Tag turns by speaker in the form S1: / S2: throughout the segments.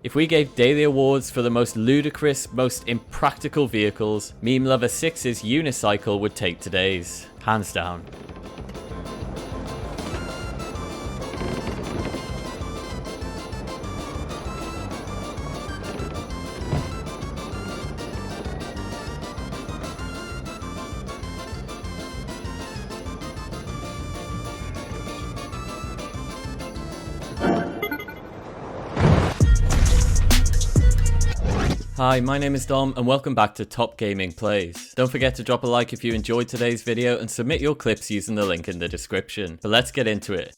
S1: If we gave daily awards for the most ludicrous, most impractical vehicles, Meme Lover 6's unicycle would take today's. Hands down. Hi, my name is Dom and welcome back to Top Gaming Plays. Don't forget to drop a like if you enjoyed today's video and submit your clips using the link in the description. But let's get into it.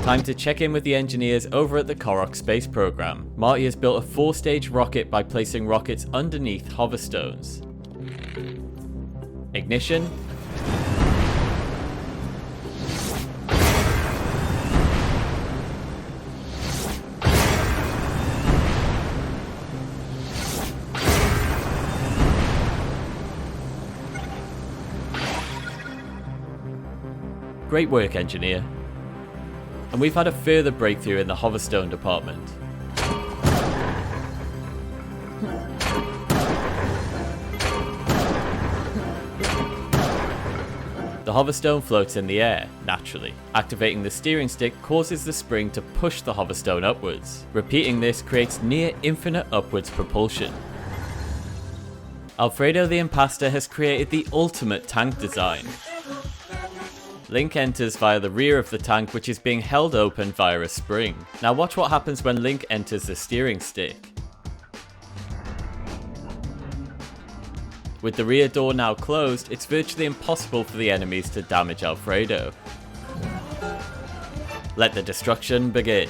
S1: Time to check in with the engineers over at the Korok space program. Marty has built a 4-stage rocket by placing rockets underneath hoverstones. Ignition. Great work, engineer. And we've had a further breakthrough in the hoverstone department. The hoverstone floats in the air, naturally. Activating the steering stick causes the spring to push the hoverstone upwards. Repeating this creates near infinite upwards propulsion. Alfredo the Impasta has created the ultimate tank design. Link enters via the rear of the tank, which is being held open via a spring. Now watch what happens when Link enters the steering stick. With the rear door now closed, it's virtually impossible for the enemies to damage Alfredo. Let the destruction begin.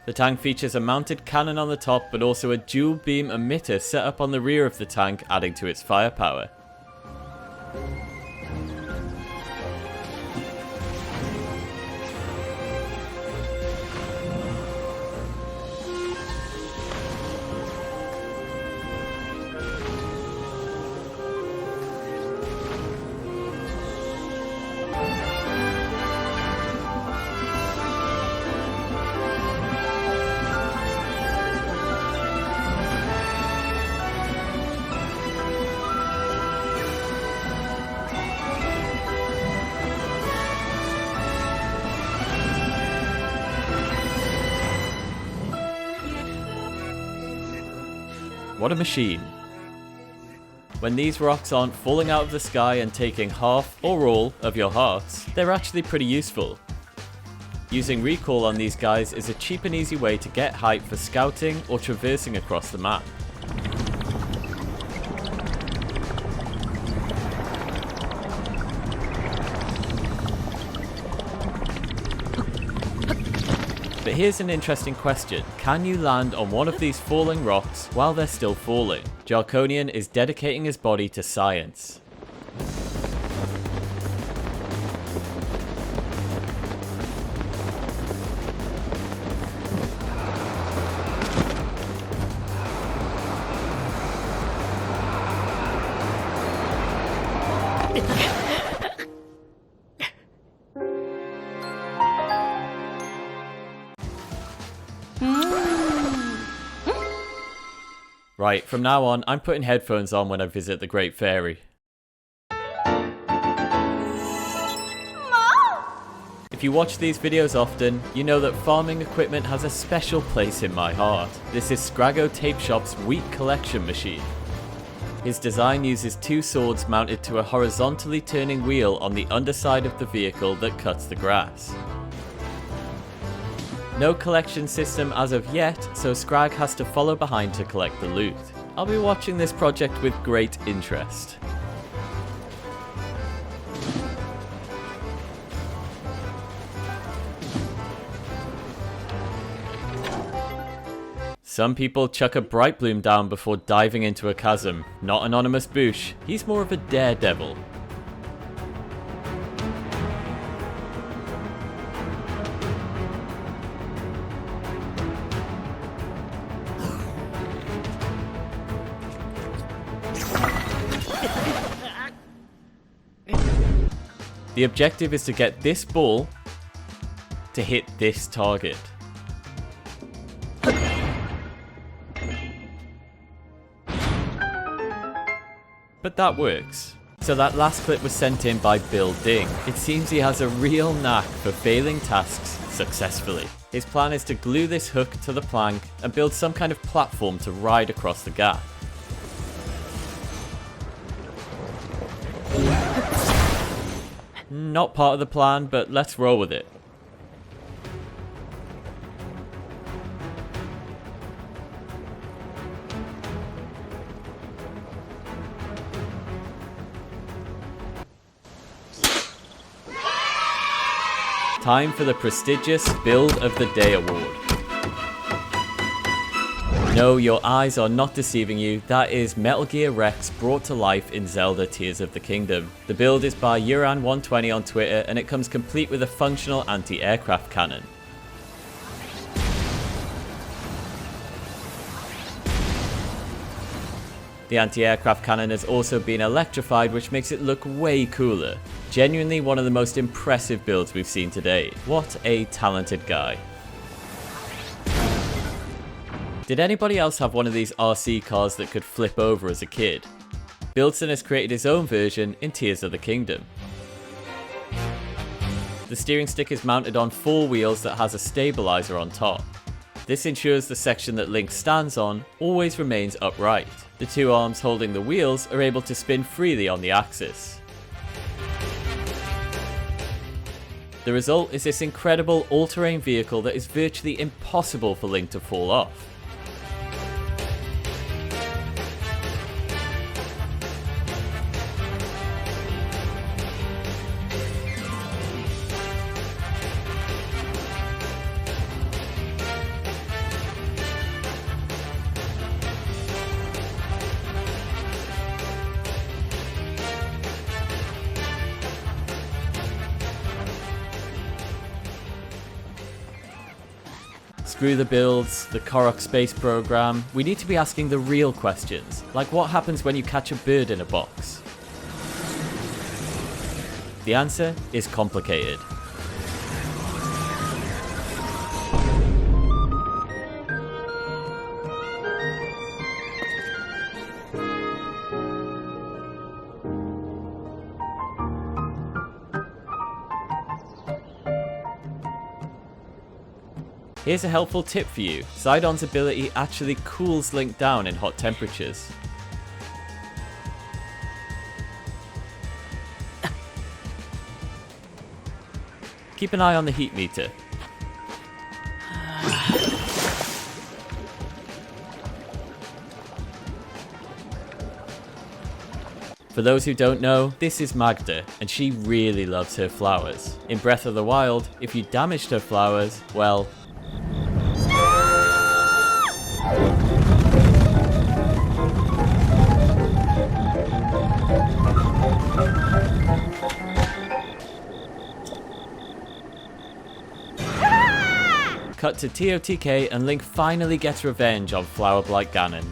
S1: The tank features a mounted cannon on the top, but also a dual beam emitter set up on the rear of the tank, adding to its firepower. What a machine. When these rocks aren't falling out of the sky and taking half or all of your hearts, they're actually pretty useful. Using recoil on these guys is a cheap and easy way to get height for scouting or traversing across the map. But here's an interesting question. Can you land on one of these falling rocks while they're still falling? Jarkonian is dedicating his body to science. Right, from now on, I'm putting headphones on when I visit the Great Fairy. If you watch these videos often, you know that farming equipment has a special place in my heart. This is Scraggo Tape Shop's wheat collection machine. His design uses 2 swords mounted to a horizontally turning wheel on the underside of the vehicle that cuts the grass. No collection system as of yet, so Scrag has to follow behind to collect the loot. I'll be watching this project with great interest. Some people chuck a bright bloom down before diving into a chasm. Not Anonymous Boosh, he's more of a daredevil. The objective is to get this ball to hit this target. But that works. So that last clip was sent in by Bill Ding. It seems he has a real knack for failing tasks successfully. His plan is to glue this hook to the plank and build some kind of platform to ride across the gap. Not part of the plan, but let's roll with it. Time for the prestigious Build of the Day award. No, your eyes are not deceiving you, that is Metal Gear Rex brought to life in Zelda Tears of the Kingdom. The build is by Uran120 on Twitter and it comes complete with a functional anti-aircraft cannon. The anti-aircraft cannon has also been electrified, which makes it look way cooler. Genuinely one of the most impressive builds we've seen today. What a talented guy. Did anybody else have one of these RC cars that could flip over as a kid? Buildson has created his own version in Tears of the Kingdom. The steering stick is mounted on 4 wheels that has a stabilizer on top. This ensures the section that Link stands on always remains upright. The 2 arms holding the wheels are able to spin freely on the axis. The result is this incredible all-terrain vehicle that is virtually impossible for Link to fall off. Screw the builds, the Korok space program, we need to be asking the real questions, like what happens when you catch a bird in a box? The answer is complicated. Here's a helpful tip for you. Zidon's ability actually cools Link down in hot temperatures. Keep an eye on the heat meter. For those who don't know, this is Magda, and she really loves her flowers. In Breath of the Wild, if you damaged her flowers, well, cut to TOTK and Link finally gets revenge on Flower Blight Ganon.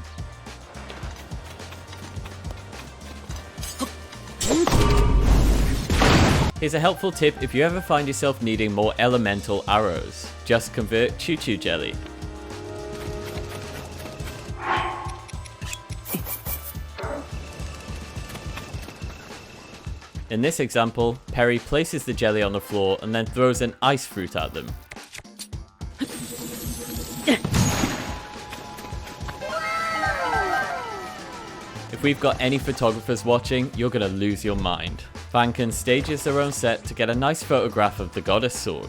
S1: Here's a helpful tip if you ever find yourself needing more elemental arrows. Just convert Choo Choo Jelly. In this example, Perry places the jelly on the floor and then throws an ice fruit at them. If we've got any photographers watching, you're gonna lose your mind. Vanken stages their own set to get a nice photograph of the goddess sword.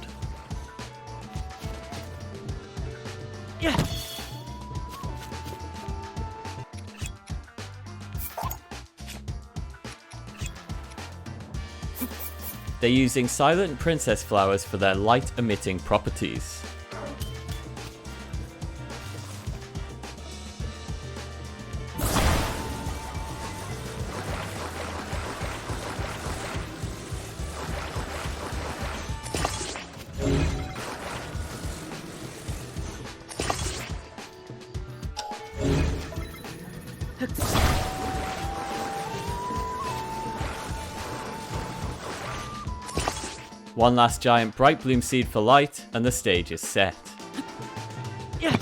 S1: They're using silent princess flowers for their light emitting properties. One last giant bright bloom seed for light, and the stage is set.
S2: Yeah.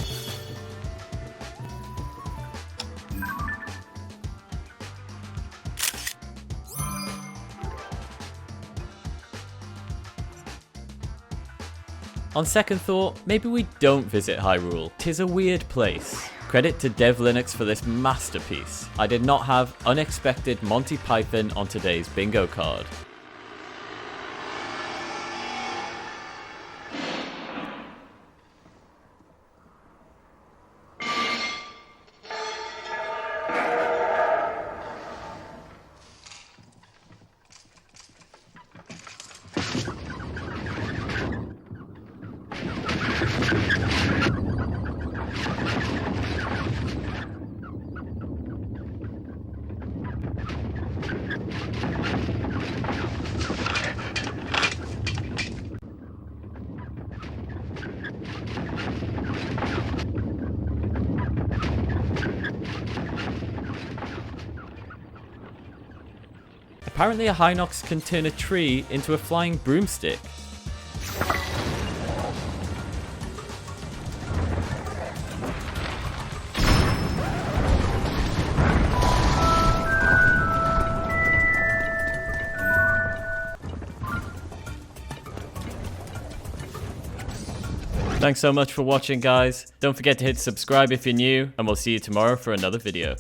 S1: On second thought, maybe we don't visit Hyrule. 'Tis a weird place. Credit to Dev Linux for this masterpiece. I did not have unexpected Monty Python on today's bingo card. Apparently a Hinox can turn a tree into a flying broomstick. Thanks so much for watching, guys. Don't forget to hit subscribe if you're new, and we'll see you tomorrow for another video.